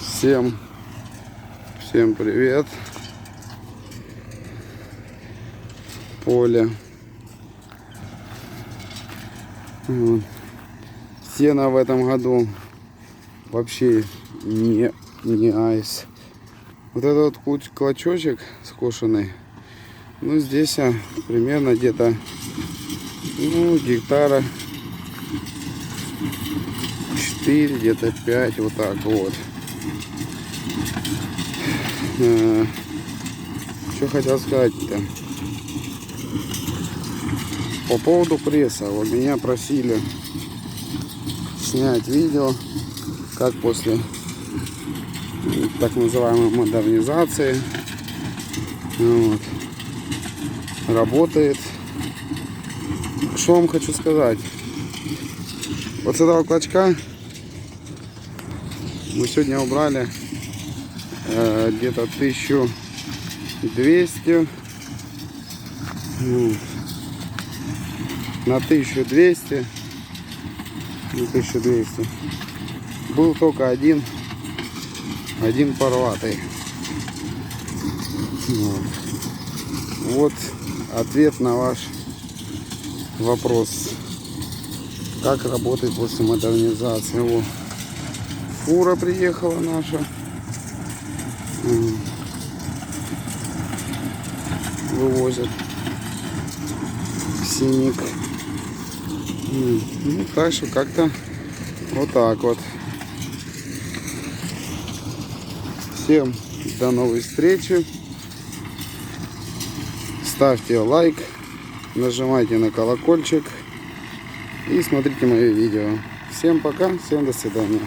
Всем привет. Поле. Сено в этом году вообще не айс. Вот этот вот клочочек скошенный, ну здесь примерно где-то гектара 4, где-то 5, вот так вот. Что хотел сказать-то по поводу пресса. Вот меня просили снять видео, как после так называемой модернизации работает. Что вам хочу сказать. Вот с этого клочка мы сегодня убрали где-то 1200 на 1200 был только один порватый. Вот ответ на ваш вопрос, как работает после модернизации. Вот. Фура приехала наша, вывозят синик. Ну, так что как-то вот так вот. Всем до новой встречи. Ставьте лайк, нажимайте на колокольчик и смотрите мои видео. Всем пока, всем до свидания.